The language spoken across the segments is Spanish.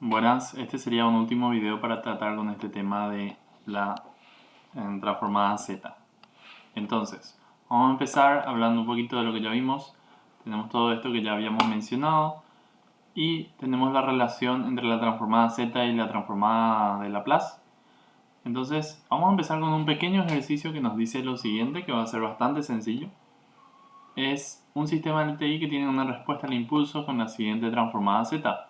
Buenas, este sería un último video para tratar con este tema de la transformada Z. Entonces, vamos a empezar hablando un poquito de lo que ya vimos. Tenemos todo esto que ya habíamos mencionado y tenemos la relación entre la transformada Z y la transformada de Laplace. Entonces, vamos a empezar con un pequeño ejercicio que nos dice lo siguiente, que va a ser bastante sencillo. Es un sistema LTI que tiene una respuesta al impulso con la siguiente transformada Z.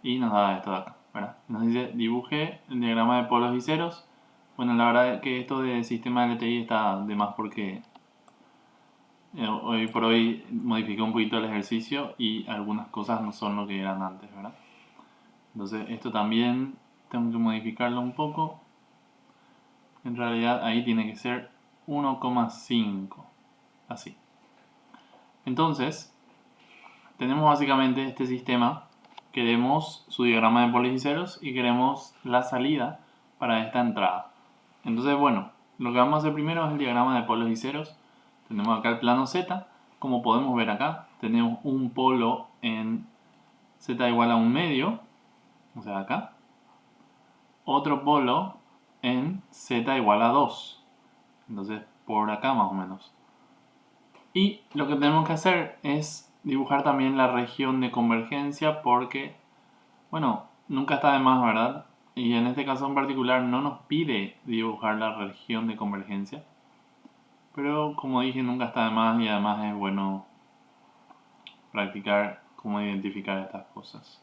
Y nos da esto de acá, ¿verdad? Nos dice dibuje el diagrama de polos y ceros. Bueno, la verdad es que esto de sistema LTI está de más porque hoy por hoy modifiqué un poquito el ejercicio y algunas cosas no son lo que eran antes, ¿verdad? Entonces esto también tengo que modificarlo un poco. En realidad ahí tiene que ser 1,5, así. Entonces, tenemos básicamente este sistema. Queremos su diagrama de polos y ceros y queremos la salida para esta entrada. Entonces, bueno, lo que vamos a hacer primero es el diagrama de polos y ceros. Tenemos acá el plano Z. Como podemos ver acá, tenemos un polo en Z igual a 1/2, o sea acá. Otro polo en Z igual a 2. Entonces, por acá más o menos. Y lo que tenemos que hacer es dibujar también la región de convergencia porque, bueno, nunca está de más, ¿verdad? Y en este caso en particular no nos pide dibujar la región de convergencia. Pero como dije, nunca está de más y además es bueno practicar cómo identificar estas cosas.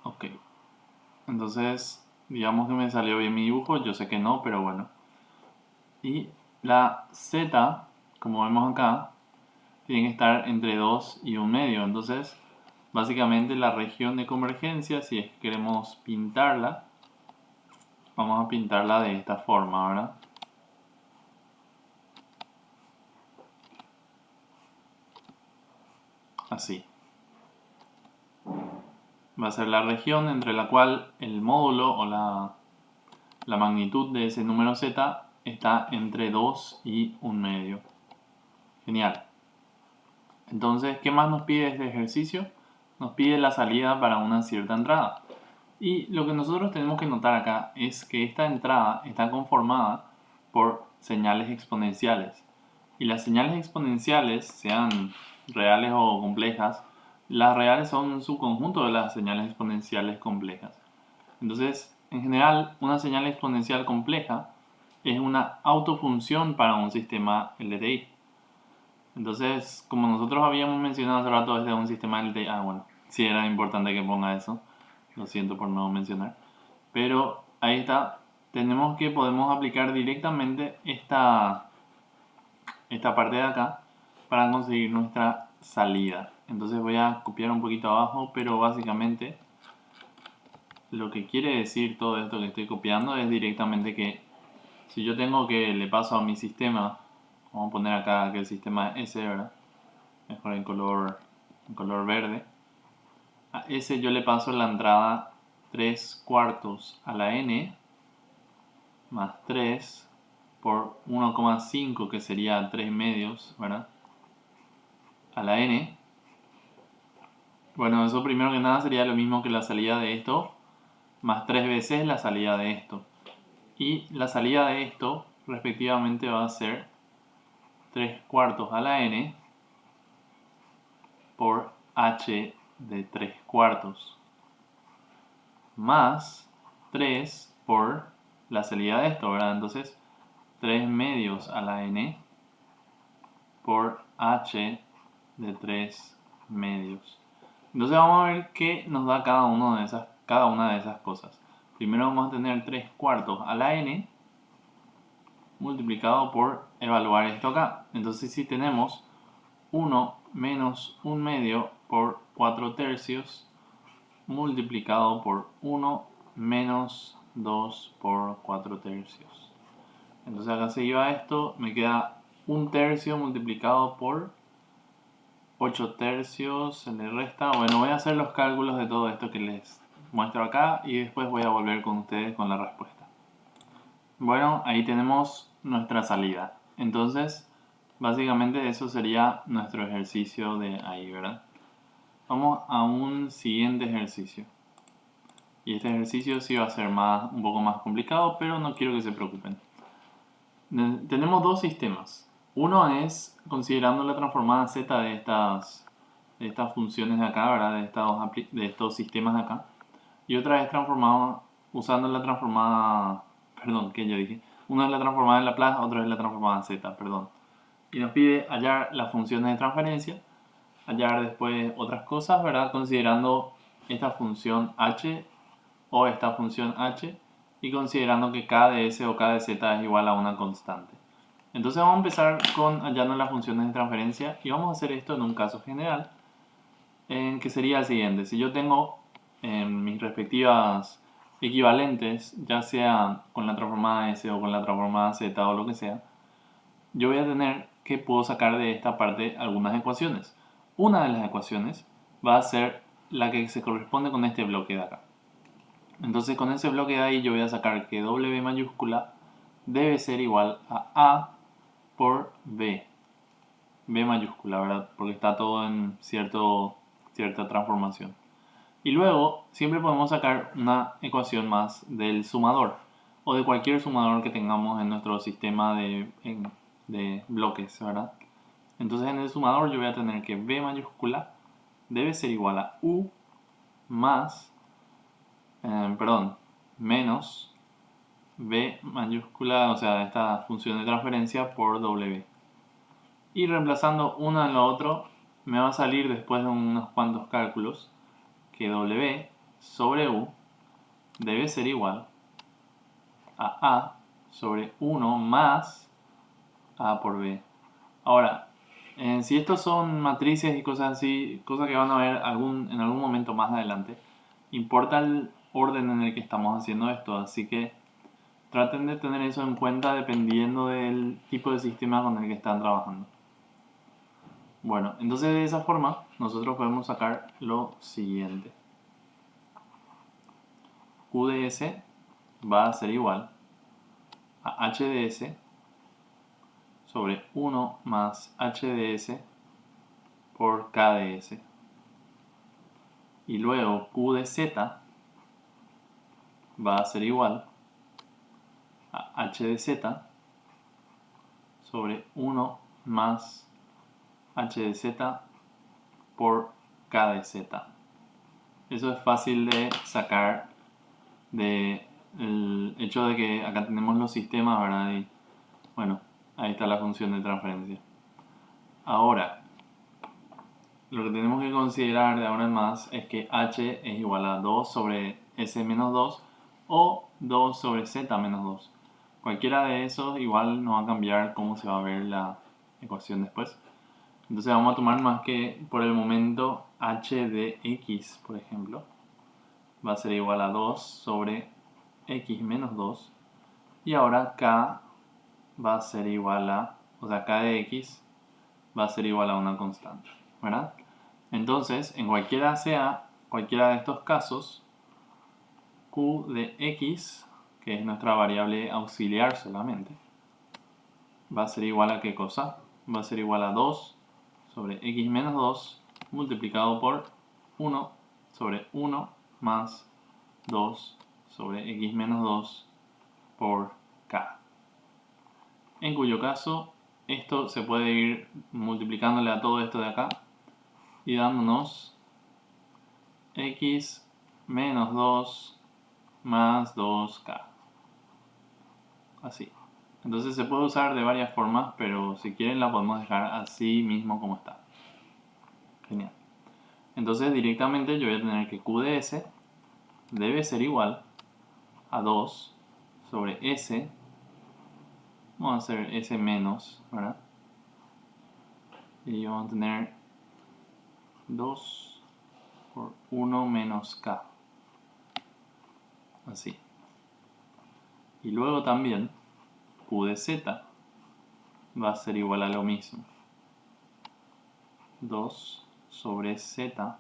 Ok, entonces digamos que me salió bien mi dibujo, yo sé que no, pero bueno. Y la Z, como vemos acá, tiene que estar entre 2 y 1/2. Entonces, básicamente la región de convergencia, si es que queremos pintarla, vamos a pintarla de esta forma, ¿verdad? Así. Va a ser la región entre la cual el módulo o la magnitud de ese número Z está entre 2 y 1/2. Genial. Entonces, ¿qué más nos pide este ejercicio? Nos pide la salida para una cierta entrada. Y lo que nosotros tenemos que notar acá es que esta entrada está conformada por señales exponenciales. Y las señales exponenciales, sean reales o complejas, las reales son un subconjunto de las señales exponenciales complejas. Entonces, en general, una señal exponencial compleja es una autofunción para un sistema LTI. Entonces, como nosotros habíamos mencionado hace rato desde un sistema LTI, bueno, sí era importante que ponga eso, lo siento por no mencionar, pero ahí está, podemos aplicar directamente esta parte de acá para conseguir nuestra salida. Entonces voy a copiar un poquito abajo, pero básicamente lo que quiere decir todo esto que estoy copiando es directamente que si yo tengo que le paso a mi sistema, vamos a poner acá que el sistema es S, ¿verdad? Mejor en color verde. A S yo le paso la entrada 3/4 a la n más 3 por 1,5 que sería 3/2, ¿verdad? A la n. Bueno, eso primero que nada sería lo mismo que la salida de esto más 3 veces la salida de esto. Y la salida de esto respectivamente va a ser 3/4 a la n por h de 3/4 más 3 por la salida de esto, ¿verdad? Entonces 3/2 a la n por h de 3/2. Entonces vamos a ver qué nos da cada una de esas cosas. Primero vamos a tener 3/4 a la n multiplicado por evaluar esto acá. Entonces si tenemos 1 menos 1/2 por 4/3 multiplicado por 1 menos 2 por 4/3. Entonces acá se lleva esto, me queda 1/3 multiplicado por 8/3, se le resta. Bueno, voy a hacer los cálculos de todo esto que les muestro acá y después voy a volver con ustedes con la respuesta. Bueno, ahí tenemos nuestra salida. Entonces, básicamente eso sería nuestro ejercicio de ahí, ¿verdad? Vamos a un siguiente ejercicio. Y este ejercicio sí va a ser un poco más complicado, pero no quiero que se preocupen. Tenemos dos sistemas. Uno es considerando la transformada z de estas funciones de acá, ¿verdad? De estos sistemas de acá. Y otra es transformado usando la transformada, perdón, ¿qué yo dije? Uno es la transformada en Laplace, otro es la transformada z, perdón. Y nos pide hallar las funciones de transferencia, hallar después otras cosas, ¿verdad? Considerando esta función h o esta función h y considerando que k de s o k de z es igual a una constante. Entonces vamos a empezar con hallando las funciones de transferencia y vamos a hacer esto en un caso general, en que sería el siguiente. Si yo tengo mis respectivas equivalentes, ya sea con la transformada s o con la transformada z o lo que sea, yo voy a tener que puedo sacar de esta parte algunas ecuaciones. Una de las ecuaciones va a ser la que se corresponde con este bloque de acá. Entonces con ese bloque de ahí yo voy a sacar que W mayúscula debe ser igual a por B. B mayúscula, ¿verdad? Porque está todo en cierta transformación. Y luego siempre podemos sacar una ecuación más del sumador o de cualquier sumador que tengamos en nuestro sistema de bloques, ¿verdad? Entonces en el sumador yo voy a tener que B mayúscula debe ser igual a U más, menos B mayúscula, o sea, esta función de transferencia por W. Y reemplazando uno en lo otro, me va a salir después de unos cuantos cálculos que W sobre U debe ser igual a sobre 1 más A por B. Ahora, si estos son matrices y cosas así, cosas que van a ver en algún momento más adelante, importa el orden en el que estamos haciendo esto, así que traten de tener eso en cuenta dependiendo del tipo de sistema con el que están trabajando. Bueno, entonces de esa forma nosotros podemos sacar lo siguiente. Q de S va a ser igual a H de S sobre 1 más H de S por K de S. Y luego Q de Z va a ser igual a H de Z sobre 1 más H de Z por K de Z. Eso es fácil de sacar del hecho de que acá tenemos los sistemas, ¿verdad? Y bueno, ahí está la función de transferencia. Ahora, lo que tenemos que considerar de ahora en más es que h es igual a 2 sobre s menos 2 o 2 sobre z menos 2. Cualquiera de esos igual no va a cambiar cómo se va a ver la ecuación después. Entonces vamos a tomar más que por el momento h de x, por ejemplo, va a ser igual a 2 sobre x menos 2. Y ahora k va a ser igual a, o sea, k de x va a ser igual a una constante, ¿verdad? Entonces, en cualquiera de estos casos, q de x, que es nuestra variable auxiliar solamente, va a ser igual a ¿qué cosa? Va a ser igual a 2 sobre x menos 2 multiplicado por 1 sobre 1 más 2 sobre x menos 2 por k. En cuyo caso, esto se puede ir multiplicándole a todo esto de acá y dándonos x menos 2 más 2k. Así. Entonces se puede usar de varias formas, pero si quieren la podemos dejar así mismo como está. Genial. Entonces directamente yo voy a tener que q de s debe ser igual a 2 sobre s. Vamos a hacer s menos, ¿verdad? Y vamos a tener 2 por 1 menos k. Así. Y luego también q de z va a ser igual a lo mismo. 2 sobre z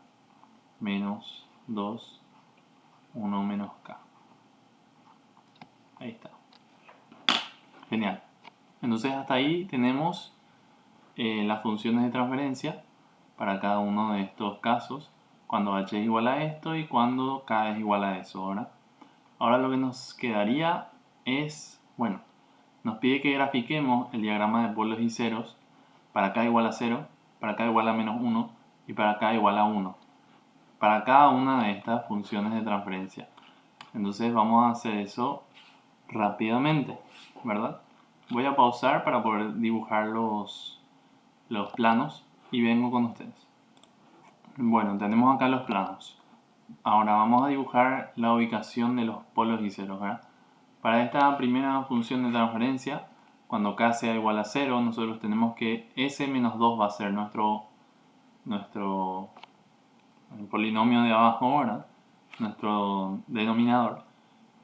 menos 2, 1 menos k. Ahí está. Genial. Entonces hasta ahí tenemos las funciones de transferencia para cada uno de estos casos. cuando h es igual a esto y cuando k es igual a eso, ¿verdad? Ahora lo que nos quedaría es, bueno, nos pide que grafiquemos el diagrama de polos y ceros para k igual a 0, para k igual a menos 1 y para k igual a 1. Para cada una de estas funciones de transferencia. Entonces vamos a hacer eso rápidamente, ¿verdad? Voy a pausar para poder dibujar los planos y vengo con ustedes. Bueno, tenemos acá los planos. Ahora vamos a dibujar la ubicación de los polos y ceros, ¿verdad? Para esta primera función de transferencia, cuando k sea igual a 0, nosotros tenemos que s menos 2 va a ser nuestro el polinomio de abajo, ¿verdad? Nuestro denominador.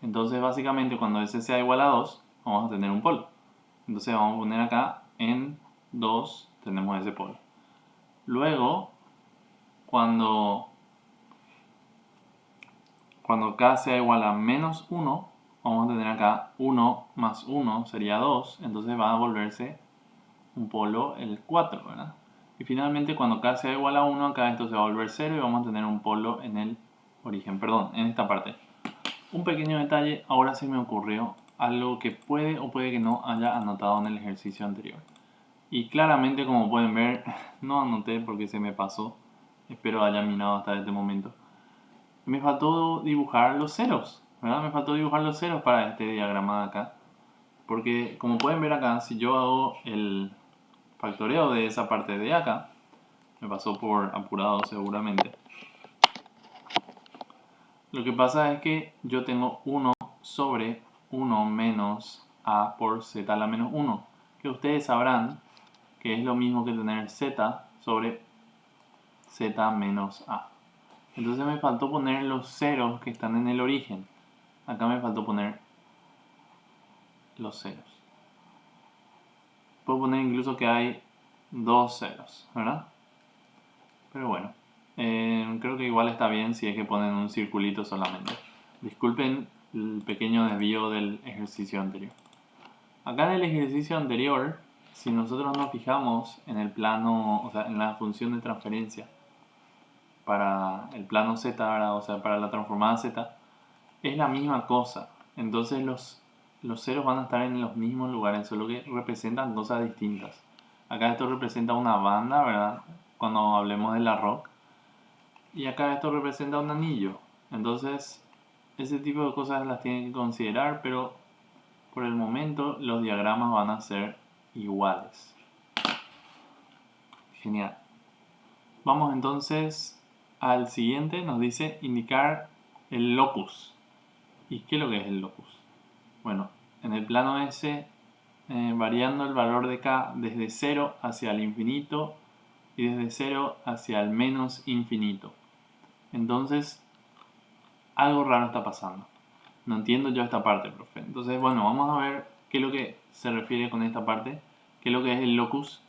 Entonces básicamente cuando s sea igual a 2 vamos a tener un polo. Entonces vamos a poner acá en 2 tenemos ese polo. Luego cuando k sea igual a menos 1 vamos a tener acá 1 más 1 sería 2. Entonces va a volverse un polo el 4, ¿verdad? Y finalmente cuando k sea igual a 1 acá esto se va a volver 0 y vamos a tener un polo en el origen, perdón, en esta parte. Un pequeño detalle, ahora se me ocurrió algo que puede o puede que no haya anotado en el ejercicio anterior. Y claramente, como pueden ver, no anoté porque se me pasó. Espero hayan mirado hasta este momento. Me faltó dibujar los ceros, ¿verdad? Me faltó dibujar los ceros para este diagrama de acá. Porque, como pueden ver acá, si yo hago el factoreo de esa parte de acá, me pasó por apurado seguramente. Lo que pasa es que yo tengo 1 sobre 1 menos a por z a la menos 1, que ustedes sabrán que es lo mismo que tener z sobre z menos a. Entonces me faltó poner los ceros que están en el origen. Acá me faltó poner los ceros. Puedo poner incluso que hay 2 ceros, ¿verdad? Pero bueno, creo que igual está bien si es que ponen un circulito solamente. Disculpen el pequeño desvío del ejercicio anterior. Acá en el ejercicio anterior, si nosotros nos fijamos en el plano, o sea, en la función de transferencia para el plano z, ¿verdad? O sea, para la transformada z, es la misma cosa. Entonces los ceros van a estar en los mismos lugares, solo que representan cosas distintas. Acá esto representa una banda, ¿verdad? Cuando hablemos de la rock. Y acá esto representa un anillo. Entonces, ese tipo de cosas las tienen que considerar, pero por el momento los diagramas van a ser iguales. Genial. Vamos entonces al siguiente. Nos dice indicar el locus. ¿Y qué es lo que es el locus? Bueno, en el plano S, variando el valor de k desde 0 hacia el infinito y desde 0 hacia el menos infinito. Entonces, algo raro está pasando. No entiendo yo esta parte, profe. Entonces, bueno, vamos a ver qué es lo que se refiere con esta parte, qué es lo que es el locus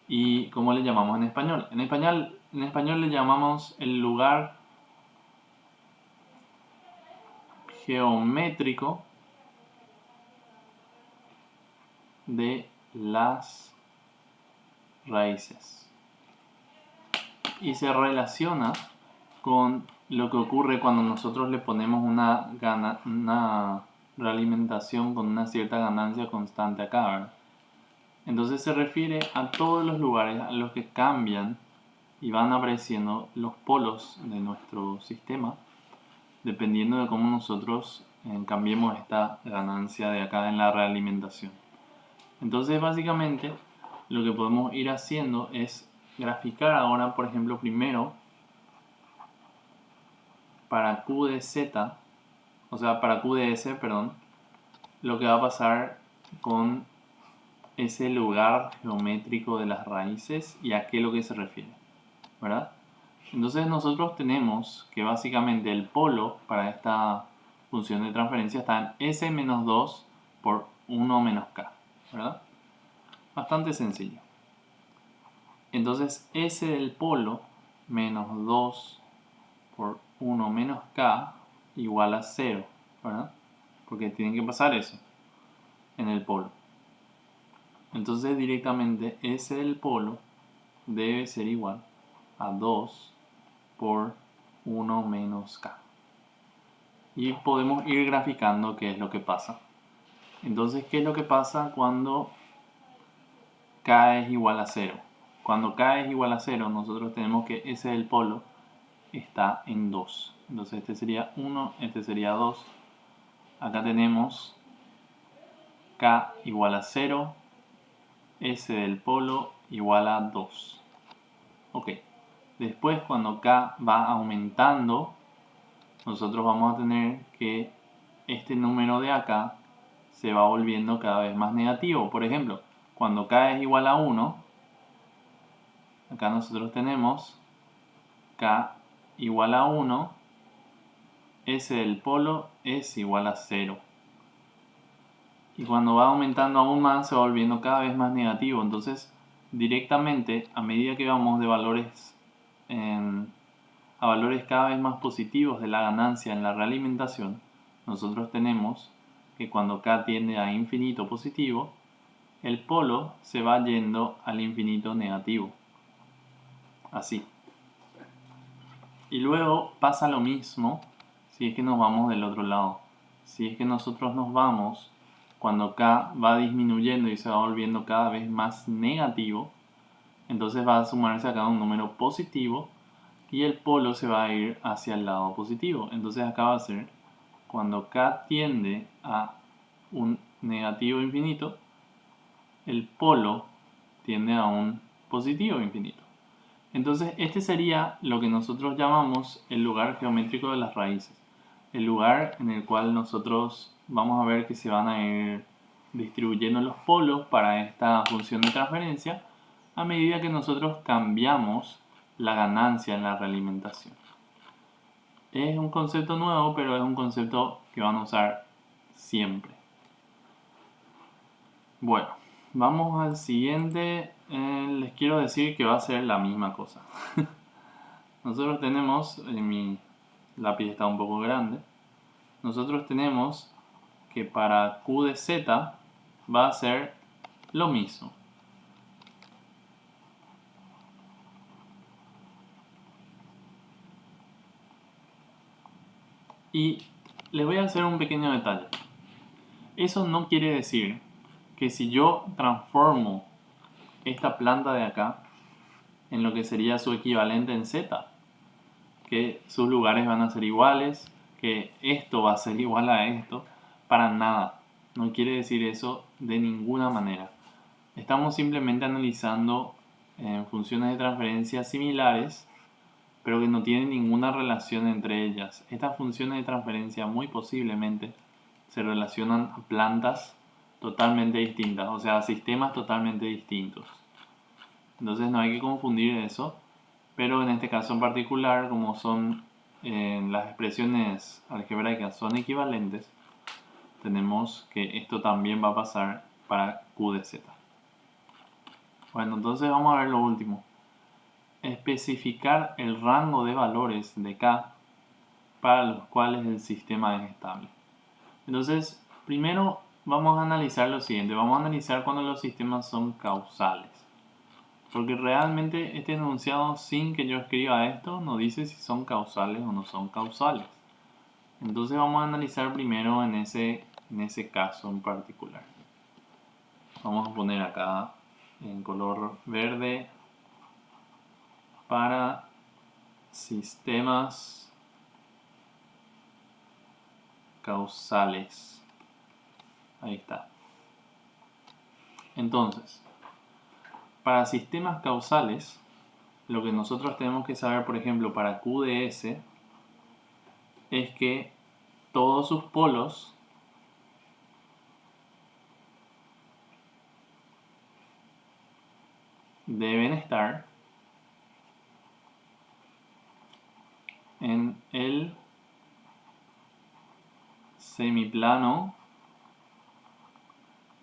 y cómo le llamamos en español. En español le llamamos el lugar geométrico de las raíces. Y se relaciona con lo que ocurre cuando nosotros le ponemos una realimentación con una cierta ganancia constante acá, ¿verdad? Entonces se refiere a todos los lugares a los que cambian y van apareciendo los polos de nuestro sistema, dependiendo de cómo nosotros cambiemos esta ganancia de acá en la realimentación. Entonces básicamente lo que podemos ir haciendo es graficar ahora, por ejemplo, primero para Q de Z, o sea, para Q de S, perdón, lo que va a pasar con ese lugar geométrico de las raíces y a qué es lo que se refiere, ¿verdad? Entonces nosotros tenemos que básicamente el polo para esta función de transferencia está en S menos 2 por 1 menos K, ¿verdad? Bastante sencillo. Entonces S del polo menos 2 por 1 menos K igual a 0, ¿verdad? Porque tienen que pasar eso en el polo. Entonces directamente S del polo debe ser igual a 2 por 1 menos k. Y podemos ir graficando qué es lo que pasa. Entonces, ¿qué es lo que pasa cuando k es igual a 0? Cuando k es igual a 0, nosotros tenemos que ese del polo está en 2. Entonces este sería 1, este sería 2. Acá tenemos k igual a 0, S del polo igual a 2. Ok. Después, cuando k va aumentando, nosotros vamos a tener que este número de acá se va volviendo cada vez más negativo. Por ejemplo, cuando k es igual a 1, acá nosotros tenemos k igual a 1, S del polo es igual a 0. Y cuando va aumentando aún más, se va volviendo cada vez más negativo. Entonces, directamente, a medida que vamos de valores a valores cada vez más positivos de la ganancia en la realimentación, nosotros tenemos que cuando k tiende a infinito positivo, el polo se va yendo al infinito negativo. Así. Y luego pasa lo mismo si es que nos vamos del otro lado. Si es que nosotros nos vamos cuando k va disminuyendo y se va volviendo cada vez más negativo, entonces va a sumarse acá un número positivo y el polo se va a ir hacia el lado positivo. Entonces acá va a ser cuando k tiende a un negativo infinito, el polo tiende a un positivo infinito. Entonces este sería lo que nosotros llamamos el lugar geométrico de las raíces. El lugar en el cual nosotros vamos a ver que se van a ir distribuyendo los polos para esta función de transferencia a medida que nosotros cambiamos la ganancia en la realimentación. Es un concepto nuevo, pero es un concepto que van a usar siempre. Bueno, vamos al siguiente. Les quiero decir que va a ser la misma cosa. Nosotros tenemos, mi lápiz está un poco grande, nosotros tenemos que para q de z va a ser lo mismo. Y les voy a hacer un pequeño detalle. Eso no quiere decir que si yo transformo esta planta de acá en lo que sería su equivalente en z, que sus lugares van a ser iguales, que esto va a ser igual a esto, para nada. No quiere decir eso de ninguna manera. Estamos simplemente analizando funciones de transferencia similares, pero que no tienen ninguna relación entre ellas. Estas funciones de transferencia muy posiblemente se relacionan a plantas totalmente distintas, o sea, a sistemas totalmente distintos. Entonces no hay que confundir eso, pero en este caso en particular, como son las expresiones algebraicas son equivalentes, tenemos que esto también va a pasar para q de z. Bueno, entonces vamos a ver lo último. Especificar el rango de valores de k para los cuales el sistema es estable. Entonces, primero vamos a analizar lo siguiente. Vamos a analizar cuando los sistemas son causales. Porque realmente este enunciado, sin que yo escriba esto, no dice si son causales o no son causales. Entonces vamos a analizar primero en ese caso en particular. Vamos a poner acá en color verde para sistemas causales. Ahí está. Entonces, para sistemas causales, lo que nosotros tenemos que saber, por ejemplo, para q de s, es que todos sus polos deben estar en el semiplano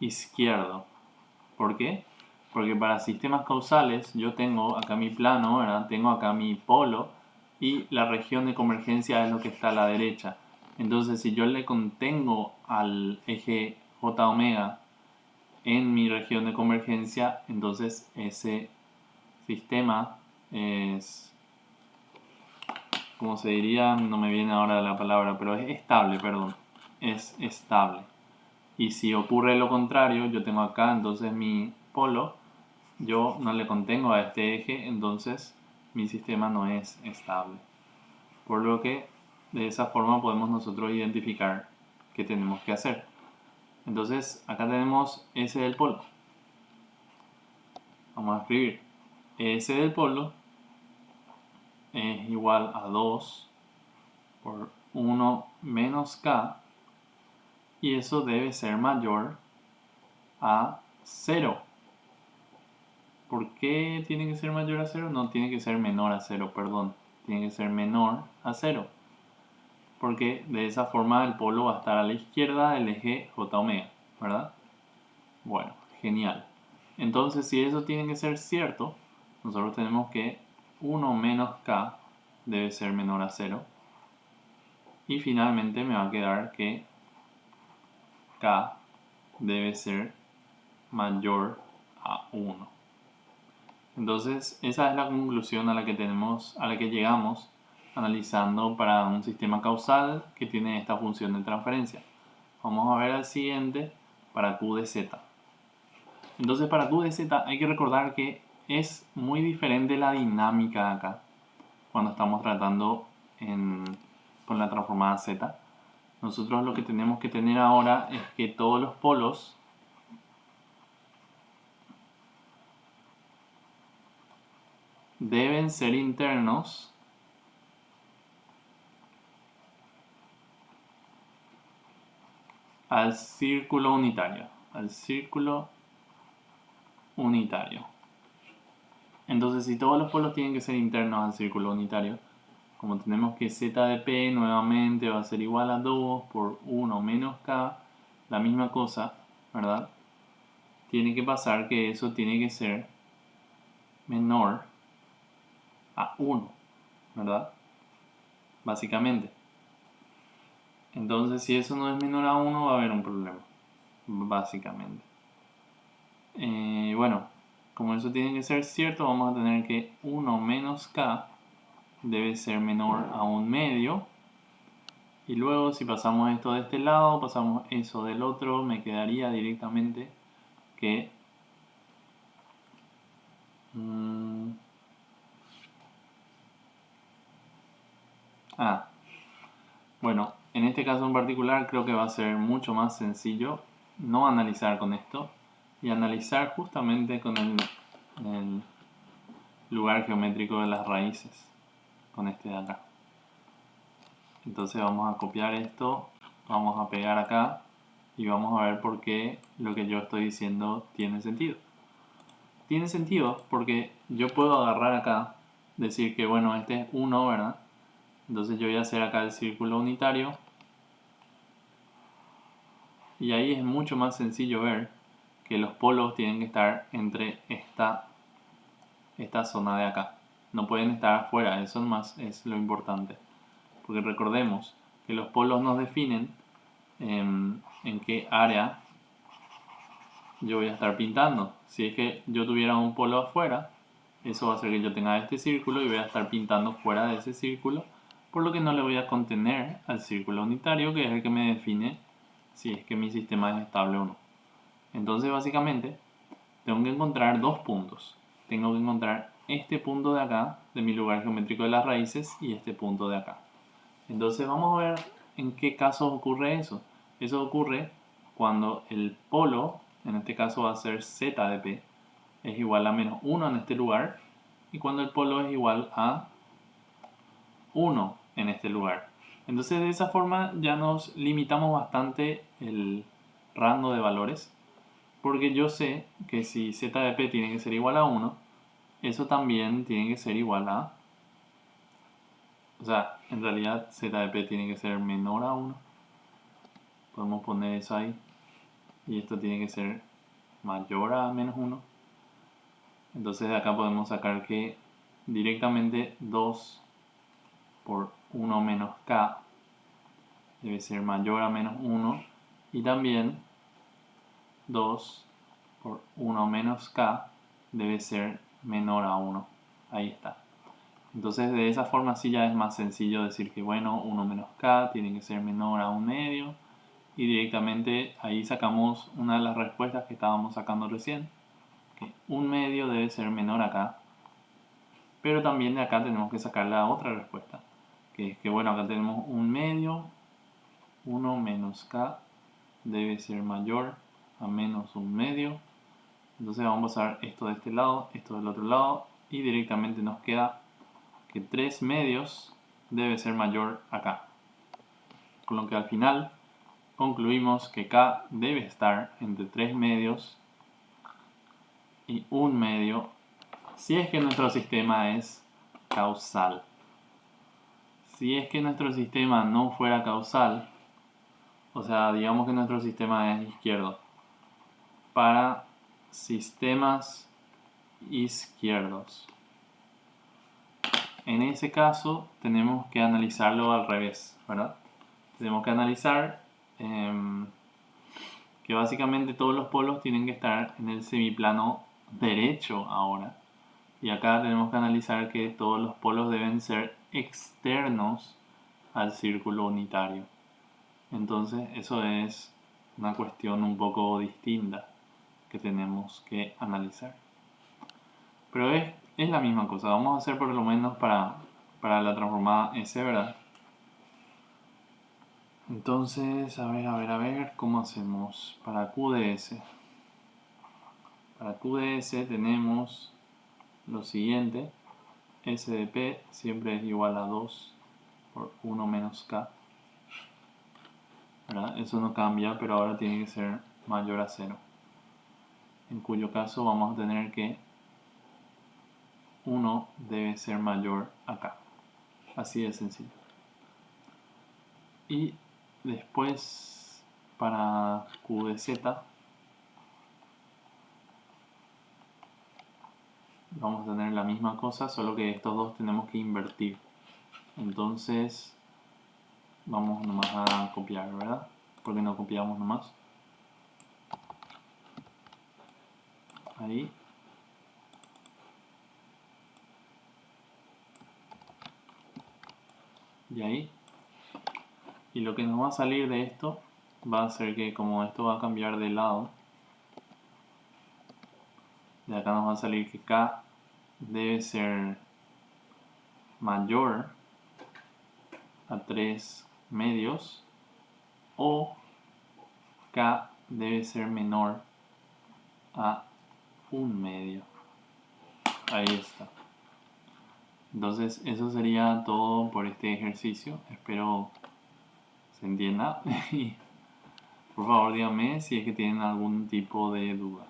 izquierdo. ¿Por qué? Porque para sistemas causales yo tengo acá mi plano, ¿verdad? Tengo acá mi polo y la región de convergencia es lo que está a la derecha. Entonces si yo le contengo al eje J omega en mi región de convergencia, entonces ese sistema es como se diría, no me viene ahora la palabra, pero es estable, perdón. Es estable. Y si ocurre lo contrario, yo tengo acá entonces mi polo, yo no le contengo a este eje, entonces mi sistema no es estable. Por lo que de esa forma podemos nosotros identificar qué tenemos que hacer. Entonces acá tenemos S del polo. Vamos a escribir S del polo es igual a 2 por 1 menos K, y eso debe ser mayor a 0. ¿Por qué tiene que ser mayor a 0? No, tiene que ser menor a 0, perdón. Tiene que ser menor a 0. Porque de esa forma el polo va a estar a la izquierda del eje J omega, ¿verdad? Bueno, genial. Entonces, si eso tiene que ser cierto, nosotros tenemos que 1 menos K debe ser menor a 0. Y finalmente me va a quedar que K debe ser mayor a 1. Entonces, esa es la conclusión a la que llegamos analizando para un sistema causal que tiene esta función de transferencia. Vamos a ver al siguiente para Q de Z. Entonces, para Q de Z hay que recordar que es muy diferente la dinámica acá cuando estamos tratando con la transformada Z. Nosotros lo que tenemos que tener ahora es que todos los polos deben ser internos al círculo unitario. Entonces, si todos los polos tienen que ser internos al círculo unitario, como tenemos que z de p nuevamente va a ser igual a 2 por 1 menos k, la misma cosa, ¿verdad? Tiene que pasar que eso tiene que ser menor a 1, ¿verdad? Básicamente. Entonces, si eso no es menor a 1, va a haber un problema, básicamente. Bueno, como eso tiene que ser cierto, vamos a tener que 1 menos k debe ser menor a 1 medio. Y luego, si pasamos esto de este lado, pasamos eso del otro, me quedaría directamente que bueno, en este caso en particular creo que va a ser mucho más sencillo no analizar con esto y analizar justamente con el lugar geométrico de las raíces, con este de acá. Entonces vamos a copiar esto, vamos a pegar acá y vamos a ver por qué lo que yo estoy diciendo tiene sentido. Tiene sentido porque yo puedo agarrar acá, decir que bueno, este es 1, ¿verdad? Entonces yo voy a hacer acá el círculo unitario y ahí es mucho más sencillo ver que los polos tienen que estar entre esta zona de acá. No pueden estar afuera, eso más es lo importante. Porque recordemos que los polos nos definen en qué área yo voy a estar pintando. Si es que yo tuviera un polo afuera, eso va a hacer que yo tenga este círculo y voy a estar pintando fuera de ese círculo, por lo que no le voy a contener al círculo unitario, que es el que me define si es que mi sistema es estable o no. Entonces, básicamente, tengo que encontrar dos puntos. Tengo que encontrar este punto de acá, de mi lugar geométrico de las raíces, y este punto de acá. Entonces, vamos a ver en qué casos ocurre eso. Eso ocurre cuando el polo, en este caso va a ser z de p, es igual a menos 1 en este lugar, y cuando el polo es igual a 1 en este lugar. Entonces, de esa forma ya nos limitamos bastante el rango de valores, porque yo sé que si z de p tiene que ser igual a 1, eso también tiene que ser igual a... O sea, en realidad z de p tiene que ser menor a 1. Podemos poner eso ahí. Y esto tiene que ser mayor a menos 1. Entonces de acá podemos sacar que directamente 2 por 1 menos k debe ser mayor a menos 1. Y también 2 por 1 menos k debe ser menor a 1. Ahí está. Entonces de esa forma sí ya es más sencillo decir que bueno, 1 menos k tiene que ser menor a 1 medio. Y directamente ahí sacamos una de las respuestas que estábamos sacando recién. Que 1 medio debe ser menor a k. Pero también de acá tenemos que sacar la otra respuesta. Que es que bueno, acá tenemos 1 medio. 1 menos k debe ser mayor a menos 1 medio. Entonces vamos a pasar esto de este lado, esto del otro lado. Y directamente nos queda que 3 medios debe ser mayor a k. Con lo que al final concluimos que k debe estar entre 3 medios y 1 medio si es que nuestro sistema es causal. Si es que nuestro sistema no fuera causal, o sea, digamos que nuestro sistema es izquierdo. Para sistemas izquierdos, en ese caso tenemos que analizarlo al revés, ¿verdad? Tenemos que analizar que básicamente todos los polos tienen que estar en el semiplano derecho ahora. Y acá tenemos que analizar que todos los polos deben ser externos al círculo unitario. Entonces eso es una cuestión un poco distinta que tenemos que analizar. Pero es la misma cosa. Vamos a hacer por lo menos para la transformada S, ¿verdad? Entonces, a ver, ¿cómo hacemos? Para QDS. Para QDS tenemos lo siguiente. S de P siempre es igual a 2 por 1 menos K. ¿Verdad? Eso no cambia, pero ahora tiene que ser mayor a 0. En cuyo caso vamos a tener que 1 debe ser mayor a K. Así de sencillo. Y después para QDZ vamos a tener la misma cosa, solo que estos dos tenemos que invertir. Entonces vamos nomás a copiar, ¿verdad? Porque no copiamos nomás. Ahí. Y ahí. Y lo que nos va a salir de esto va a ser que como esto va a cambiar de lado, de acá nos va a salir que K debe ser mayor a 3 medios o K debe ser menor a 1 medio. Ahí está. Entonces eso sería todo por este ejercicio. Espero se entienda. Y por favor díganme si es que tienen algún tipo de duda.